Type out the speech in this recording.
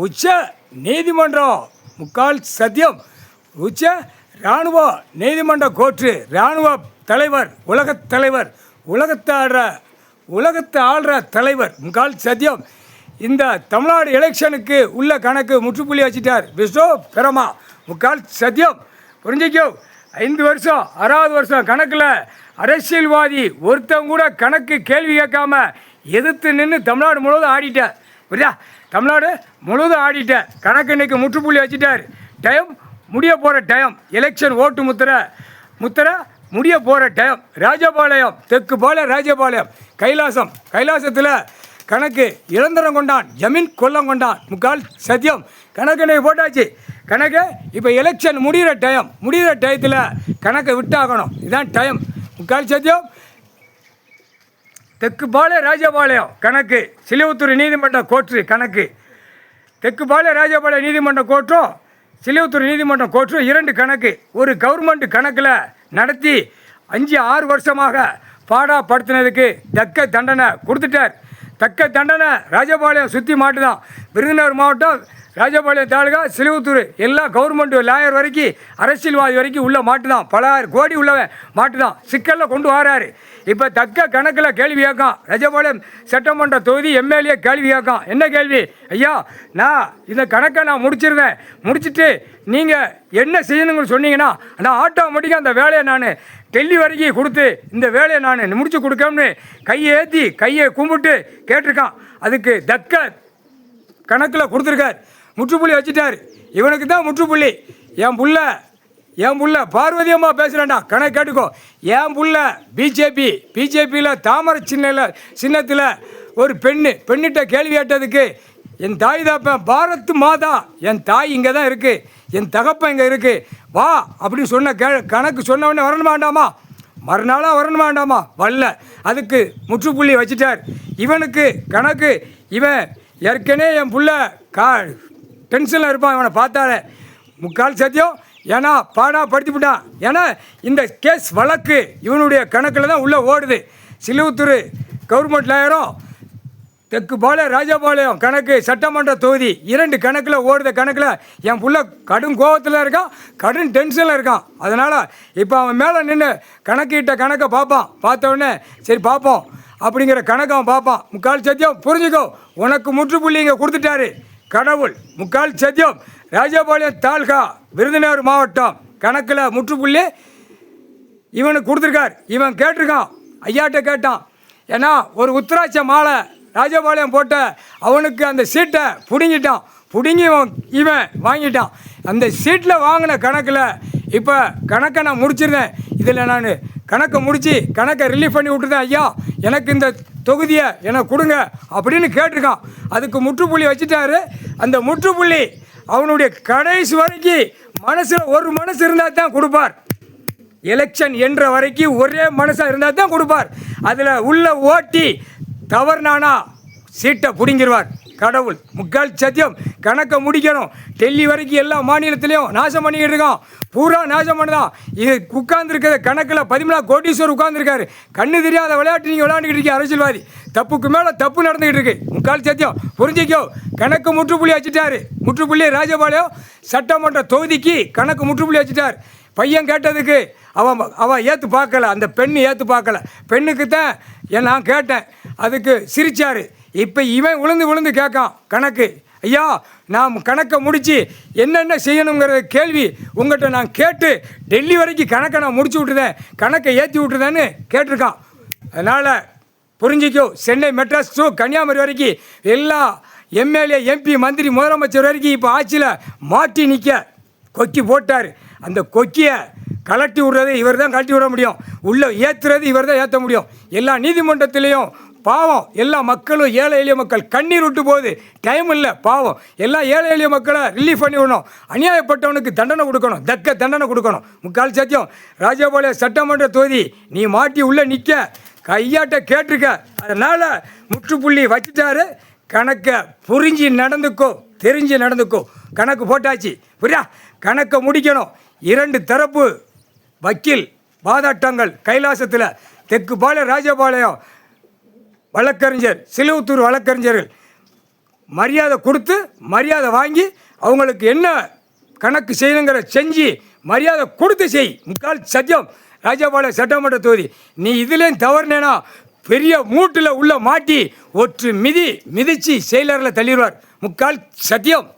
உச்ச நீதிமன்றம் முக்கால் சத்தியம் உச்ச இராணுவ நீதிமன்ற கோர்ட்டு இராணுவ தலைவர் உலகத் தலைவர் உலகத்தை ஆள்ற தலைவர் முக்கால் சத்தியம் இந்த தமிழ்நாடு எலெக்ஷனுக்கு உள்ள கணக்கு முற்றுப்புள்ளி வச்சிட்டார் விஸ்வ பெருமா முக்கால் சத்தியம் புரிஞ்சிக்கோ 5 வருஷம் 6வது வருஷம் கணக்கில் அரசியல்வாதி ஒருத்தவங்க கூட கணக்கு கேள்வி கேட்காம எதிர்த்து நின்று தமிழ்நாடு முழுவதும் ஆடிட்டார் புரியா தமிழ்நாடு முழுவதும் ஆடிட்டார் கணக்கு இன்னைக்கு முற்றுப்புள்ளி வச்சிட்டார் டைம் முடிய போகிற டைம் எலெக்ஷன் ஓட்டு முத்திரை முடிய போகிற டைம் ராஜபாளையம் தெற்கு பாளையம் ராஜபாளையம் கைலாசத்தில் கணக்கு இளந்தரம் கொண்டான் ஜமீன் கொல்லம் கொண்டான் முக்கால் சத்தியம் கணக்கு இன்னைக்கு போட்டாச்சு கணக்கு இப்போ எலெக்ஷன் முடிகிற டயத்தில் கணக்கை விட்டாகணும் இதுதான் டைம் முக்கால் சத்தியம் தெற்கு பாளையம் ராஜபாளையம் கணக்கு சிலுவத்தூர் நீதிமன்ற கோர்ட்டு கணக்கு தெற்கு பாளையம் ராஜபாளையம் நீதிமன்ற கோர்ட்டும் சிலுவத்தூர் நீதிமன்ற கோர்ட்டும் 2 கணக்கு ஒரு கவர்மெண்ட் கணக்கில் நடத்தி 5-6 வருஷமாக பாடாப்படுத்தினதுக்கு தக்க தண்டனை கொடுத்துட்டார் தக்க தண்டனை ராஜபாளையம் சுற்றி மாட்டுதான் விருதுநகர் மாவட்டம் ராஜபாளையம் தாலுகா சிலுவத்தூர் எல்லா கவர்மெண்ட் லாயர் வரைக்கும் அரசியல்வாதி வரைக்கும் உள்ள மாட்டுதான் பல கோடி உள்ளவன் மாட்டுதான் சிக்கலில் கொண்டு வராரு இப்போ தக்க கணக்கில் கேள்வி கேட்கான் ராஜபாளையம் சட்டமன்ற தொகுதி எம்எல்ஏ கேள்வி கேட்கான் என்ன கேள்வி ஐயா நான் இந்த கணக்கை நான் முடிச்சுட்டு நீங்கள் என்ன செய்யணுங்கன்னு சொன்னீங்கன்னா நான் ஆட்டோமேட்டிக்காக அந்த வேலையை நான் டெல்லி வரைக்கும் கொடுத்து இந்த வேலையை நான் முடிச்சு கொடுக்கணும்னு கையை கும்பிட்டு கேட்டிருக்கான் அதுக்கு தக்க கணக்கில் கொடுத்துருக்கார் முற்றுப்புள்ளி வச்சுட்டார் இவனுக்கு தான் முற்றுப்புள்ளி என் புள்ள பார்வதி அம்மா பேசுகிறேன்டா கணக்கு கேட்டுக்கோ என் புள்ள பிஜேபியில் தாமரை சின்னத்தில் ஒரு பெண்ணிட்ட கேள்வி கேட்டதுக்கு என் தாய் தாப்பன் பாரத் மாதா என் தாய் இங்கே தான் இருக்குது என் தகப்பன் இங்கே இருக்குது வா அப்படின்னு சொன்ன கணக்கு சொன்னவொடனே வரணும் வேண்டாமா மறுநாளாக வரணும் வேண்டாமா வரல அதுக்கு முற்றுப்புள்ளி வச்சுட்டார் இவனுக்கு கணக்கு இவன் ஏற்கனவே என் புள்ள டென்ஷனில் இருப்பான் இவனை பார்த்தாலே முக்கால் சத்தியம் ஏன்னா படுத்திவிட்டான் ஏன்னா இந்த கேஸ் வழக்கு இவனுடைய கணக்கில் தான் உள்ளே ஓடுது சிலுவத்தூர் கவர்மெண்ட் லாயரும் தெற்கு பாளையம் ராஜபாளையம் கணக்கு சட்டமன்ற தொகுதி 2 கணக்கில் ஓடுத கணக்கில் என் புள்ள கடும் கோபத்தில் இருக்கான் கடும் டென்ஷனில் இருக்கான் அதனால் இப்போ அவன் மேலே நின்று கணக்கிட்ட கணக்கை பார்த்த உடனே சரி பார்ப்போம் அப்படிங்கிற கணக்கு அவன் பார்ப்பான் முக்கால் சத்தியம் புரிஞ்சுக்கோ உனக்கு முற்றுப்புள்ளி இங்கே கொடுத்துட்டாரு கடவுள் முக்கால் சத்தியம் ராஜபாளையம் தாலுகா விருதுநகர் மாவட்டம் கணக்கில் முற்றுப்புள்ளி இவனுக்கு கொடுத்துருக்கார் இவன் கேட்டிருக்கான் ஐயாட்ட கேட்டான் ஏன்னா ஒரு உத்திராட்ச மாலை ராஜபாளையம் போட்ட அவனுக்கு அந்த சீட்டை பிடுங்கி இவன் வாங்கிட்டான் அந்த சீட்டில் வாங்கின கணக்கில் இப்போ கணக்கை நான் முடிச்சிருந்தேன் இதில் நான் கணக்கை ரிலீஃப் பண்ணி விட்டுருந்தேன் ஐயா எனக்கு இந்த தொகுதியை எனக்கு கொடுங்க அப்படின்னு கேட்டிருக்கான் அதுக்கு முற்றுப்புள்ளி வச்சுட்டாரு அந்த முற்றுப்புள்ளி அவனுடைய கடைசி வரைக்கும் மனசில் ஒரு மனசு இருந்தால் தான் கொடுப்பார் எலெக்ஷன் என்ற வரைக்கும் ஒரே மனசாக இருந்தால் தான் கொடுப்பார் அதில் உள்ள ஓட்டி தவறுனானா சீட்டை பிடுங்கிடுவார் கடவுள் முக்கால் சத்தியம் கணக்கை முடிக்கணும் டெல்லி வரைக்கும் எல்லா மாநிலத்திலையும் நாசம் பண்ணிக்கிட்டு இருக்கான் பூரா நாசம் பண்ணுதான் இது உட்கார்ந்துருக்கிற கணக்கில் 14 கோடீஸ்வரர் உட்கார்ந்துருக்காரு கண்ணு தெரியாத விளையாட்டு நீங்கள் விளையாண்டுக்கிட்டு இருக்கீங்க அரசியல்வாதி தப்புக்கு மேலே தப்பு நடந்துக்கிட்டு இருக்கு முக்கால் சத்தியம் புரிஞ்சிக்கோ கணக்கு முற்றுப்புள்ளி வச்சுட்டாரு முற்றுப்புள்ளி ராஜபாளையம் சட்டமன்ற தொகுதிக்கு கணக்கு முற்றுப்புள்ளி வச்சுட்டார் பையன் கேட்டதுக்கு அவன் ஏற்று பார்க்கல அந்த பெண்ணு ஏற்று பார்க்கல பெண்ணுக்கு தான் நான் கேட்டேன் அதுக்கு சிரிச்சார் இப்போ இவன் விழுந்து கேட்கான் கணக்கு ஐயா நான் கணக்கை முடித்து என்னென்ன செய்யணுங்கிற கேள்வி உங்கள்கிட்ட நான் கேட்டு டெல்லி வரைக்கும் கணக்கை நான் முடிச்சு விட்டுதேன் கணக்கை ஏற்றி விட்டுதேன்னு கேட்டிருக்கான் அதனால் புரிஞ்சிக்கோ சென்னை மெட்ராஸ் டு கன்னியாகுமரி வரைக்கும் எல்லா எம்எல்ஏ எம்பி மந்திரி முதலமைச்சர் வரைக்கும் இப்போ ஆட்சியில் மாட்டி நிற்க கொக்கி போட்டார் அந்த கொக்கியை கலட்டி விடுறது இவர் தான் கலட்டி விட முடியும் உள்ளே ஏற்றுறது இவர் தான் ஏற்ற முடியும் எல்லா நீதிமன்றத்திலையும் பாவம் எல்லா மக்களும் ஏழை எளிய மக்கள் கண்ணீர் விட்டு போகுது டைம் இல்லை பாவம் எல்லா ஏழை எளிய மக்களை ரிலீஃப் பண்ணி விடணும் அநியாயப்பட்டவனுக்கு தண்டனை கொடுக்கணும் தக்க தண்டனை கொடுக்கணும் முக்கால் சத்தியம் ராஜபாளையம் சட்டமன்ற தொகுதி நீ மாட்டி உள்ளே நிற்க கையாட்ட கேட்டிருக்க அதனால் முற்றுப்புள்ளி வச்சுட்டாரு கணக்கை புரிஞ்சு நடந்துக்கோ தெரிஞ்சு நடந்துக்கோ கணக்கு போட்டாச்சு புரியா கணக்கை முடிக்கணும் 2 தரப்பு வக்கீல் வாதாட்டங்கள் கைலாசத்தில் தெற்கு பாளையம் ராஜபாளையம் வழக்கறிஞர் சிலுவத்தூர் வழக்கறிஞர்கள் மரியாதை கொடுத்து மரியாதை வாங்கி அவங்களுக்கு என்ன கணக்கு செய்யணுங்கிற செஞ்சு மரியாதை கொடுத்து செய். முக்கால் சத்தியம். ராஜபாளையம் சட்டமன்ற தொகுதி நீ இதுலேயும் தவறுனேனா பெரிய மூட்டில் உள்ள மாட்டி ஒற்று மிதித்து செயலரில் தள்ளிடுவார். முக்கால் சத்தியம்.